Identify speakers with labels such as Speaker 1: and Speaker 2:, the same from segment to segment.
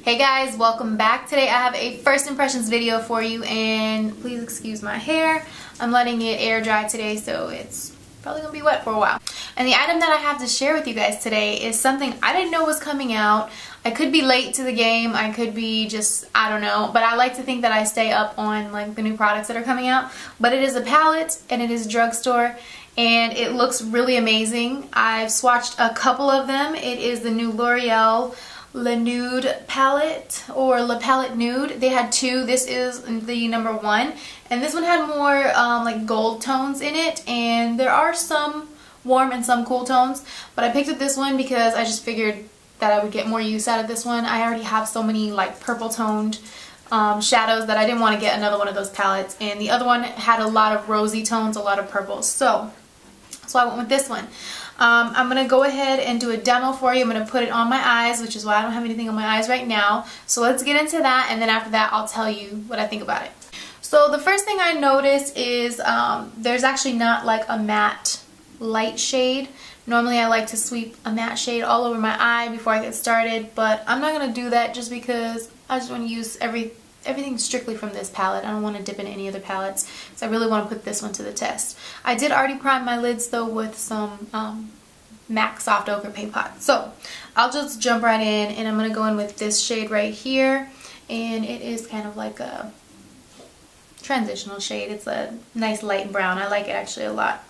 Speaker 1: Hey guys, welcome back. Today I have a first impressions video for you, and please excuse my hair. I'm letting it air dry today, so it's probably gonna be wet for a while. And the item that I have to share with you guys today is something I didn't know was coming out. I could be late to the game, I could be just, I don't know, but I like to think that I stay up on like the new products that are coming out. But it is a palette and it is drugstore, and it looks really amazing. I've swatched a couple of them. It is the new L'Oreal Le Nude palette, or Le Palette Nude. They had two. This is the number one, and this one had more like gold tones in it, and there are some warm and some cool tones, but I picked up this one because I just figured that I would get more use out of this one. I already have so many like purple toned shadows that I didn't want to get another one of those palettes, and the other one had a lot of rosy tones, a lot of purples, so I went with this one. I'm going to go ahead and do a demo for you. I'm going to put it on my eyes, which is why I don't have anything on my eyes right now. So let's get into that, and then after that I'll tell you what I think about it. So the first thing I noticed is there's actually not like a matte light shade. Normally I like to sweep a matte shade all over my eye before I get started, but I'm not going to do that just because I just want to use everything strictly from this palette. I don't want to dip in any other palettes, so I really want to put this one to the test. I did already prime my lids though with some MAC Soft Ochre Paint Pot. So I'll just jump right in, and I'm going to go in with this shade right here, and it is kind of like a transitional shade. It's a nice light brown. I like it actually a lot.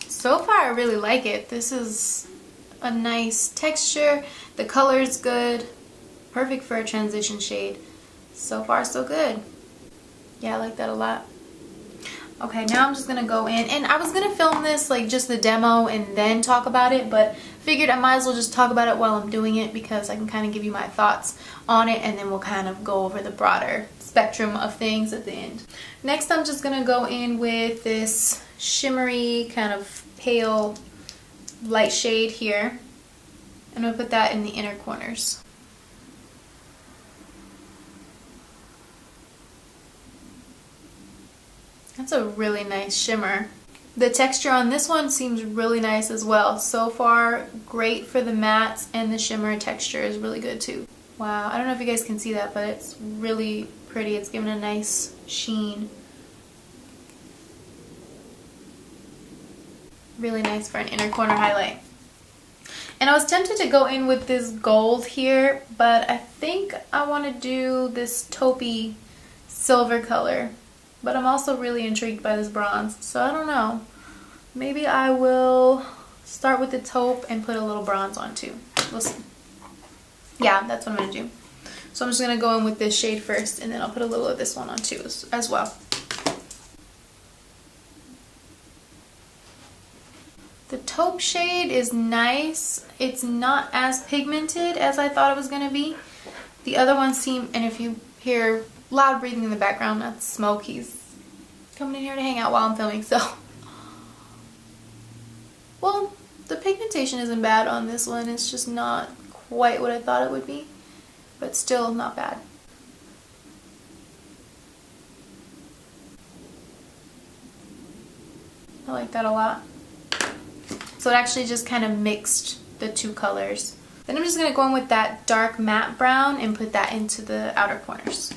Speaker 1: So far I really like it. This is a nice texture. The color is good. Perfect for a transition shade. So far so good. Yeah, I like that a lot. Okay, now I'm just gonna go in, and I was gonna film this like just the demo and then talk about it, but figured I might as well just talk about it while I'm doing it because I can kind of give you my thoughts on it, and then we'll kind of go over the broader spectrum of things at the end. Next, I'm just gonna go in with this shimmery kind of pale light shade here. I'm gonna put that in the inner corners. That's a really nice shimmer. The texture on this one seems really nice as well. So far, great for the mattes, and the shimmer texture is really good too. Wow, I don't know if you guys can see that, but it's really pretty. It's giving a nice sheen. Really nice for an inner corner highlight. And I was tempted to go in with this gold here, but I think I want to do this taupey silver color. But I'm also really intrigued by this bronze, so I don't know. Maybe I will start with the taupe and put a little bronze on too. We'll see. Yeah, that's what I'm going to do. So I'm just going to go in with this shade first, and then I'll put a little of this one on too as well. The taupe shade is nice. It's not as pigmented as I thought it was going to be. The other ones seem, and if you hear loud breathing in the background, that's Smoke. He's coming in here to hang out while I'm filming, so. Well, the pigmentation isn't bad on this one. It's just not quite what I thought it would be, but still not bad. I like that a lot. So it actually just kind of mixed the two colors. Then I'm just going to go in with that dark matte brown and put that into the outer corners.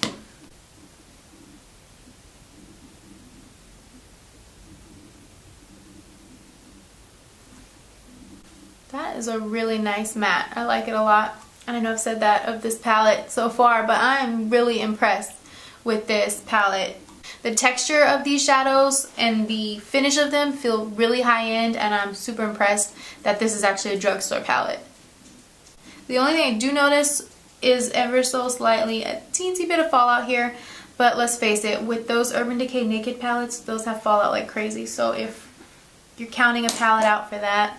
Speaker 1: That is a really nice matte. I like it a lot. And I know I've said that of this palette so far, but I'm really impressed with this palette. The texture of these shadows and the finish of them feel really high-end, and I'm super impressed that this is actually a drugstore palette. The only thing I do notice is ever so slightly a teensy bit of fallout here, but let's face it, with those Urban Decay Naked palettes, those have fallout like crazy, so if you're counting a palette out for that,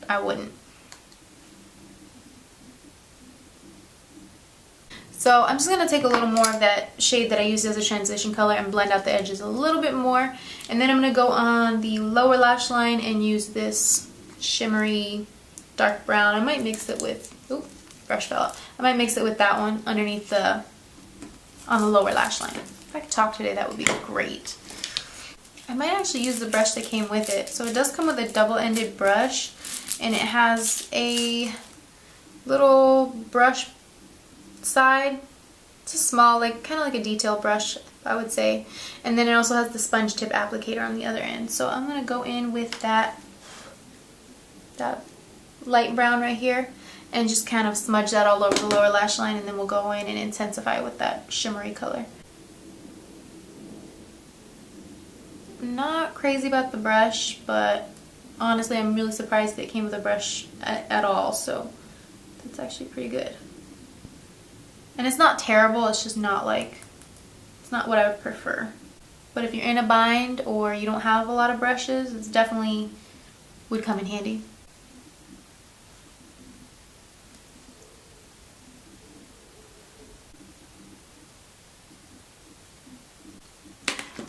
Speaker 1: I wouldn't. So I'm just going to take a little more of that shade that I used as a transition color and blend out the edges a little bit more. And then I'm going to go on the lower lash line and use this shimmery dark brown. I might mix it with brush fell out. I might mix it with that one underneath the, on the lower lash line. If I could talk today, that would be great. I might actually use the brush that came with it. So it does come with a double-ended brush, and it has a little brush side. It's a small, like kind of like a detail brush, I would say. And then it also has the sponge tip applicator on the other end. So I'm gonna go in with that light brown right here and just kind of smudge that all over the lower lash line, and then we'll go in and intensify with that shimmery color. Not crazy about the brush, but honestly I'm really surprised that it came with a brush at all, so that's actually pretty good. And it's not terrible, it's just not like, it's not what I would prefer. But if you're in a bind or you don't have a lot of brushes, it's definitely would come in handy.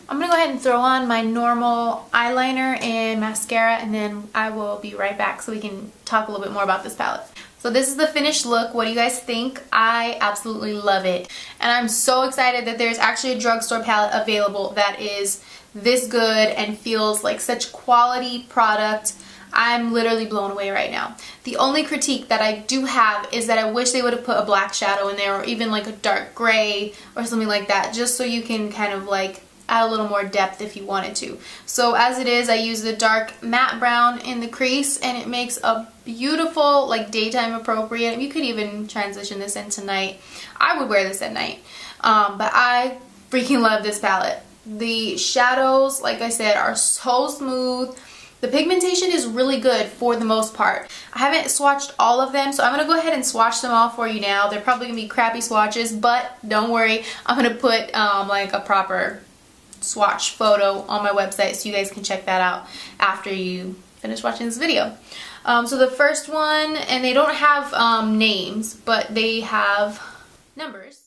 Speaker 1: I'm gonna go ahead and throw on my normal eyeliner and mascara, and then I will be right back so we can talk a little bit more about this palette. So this is the finished look. What do you guys think? I absolutely love it. And I'm so excited that there's actually a drugstore palette available that is this good and feels like such quality product. I'm literally blown away right now. The only critique that I do have is that I wish they would have put a black shadow in there, or even like a dark gray or something like that, just so you can kind of like add a little more depth if you wanted to. So as it is, I use the dark matte brown in the crease, and it makes a beautiful, like, daytime appropriate. You could even transition this into night. I would wear this at night, but I freaking love this palette. The shadows, like I said, are so smooth. The pigmentation is really good for the most part. I haven't swatched all of them, so I'm going to go ahead and swatch them all for you now. They're probably going to be crappy swatches, but don't worry. I'm going to put like a proper swatch photo on my website so you guys can check that out after you finish watching this video. So the first one, and they don't have names, but they have numbers.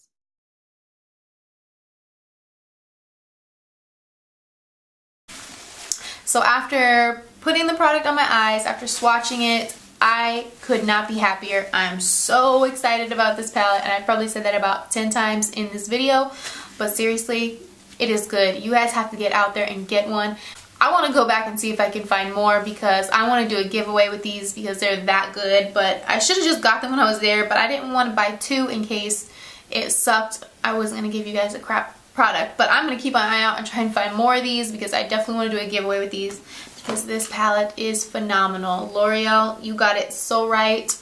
Speaker 1: So after putting the product on my eyes, after swatching it, I could not be happier. I am so excited about this palette, and I probably said that about 10 times in this video, but seriously, it is good. You guys have to get out there and get one. I want to go back and see if I can find more, because I want to do a giveaway with these because they're that good. But I should have just got them when I was there, but I didn't want to buy two in case it sucked. I wasn't going to give you guys a crap product, but I'm going to keep an eye out and try and find more of these, because I definitely want to do a giveaway with these, because this palette is phenomenal. L'Oreal, you got it so right.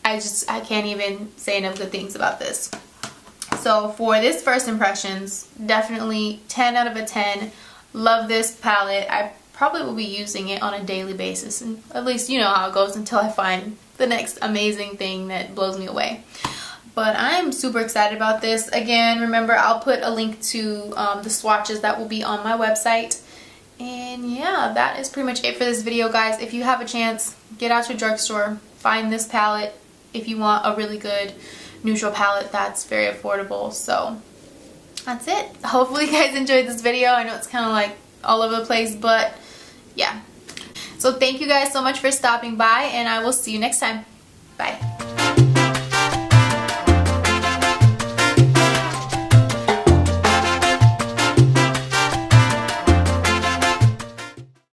Speaker 1: I can't even say enough good things about this. So for this first impressions, definitely 10 out of a 10. Love this palette. I probably will be using it on a daily basis, and at least you know how it goes until I find the next amazing thing that blows me away. But I'm super excited about this. Again, remember, I'll put a link to the swatches that will be on my website. And yeah, that is pretty much it for this video, guys. If you have a chance, get out to a drugstore, find this palette if you want a really good neutral palette that's very affordable. So that's it. Hopefully you guys enjoyed this video. I know it's kind of like all over the place, but yeah. So thank you guys so much for stopping by, and I will see you next time. Bye.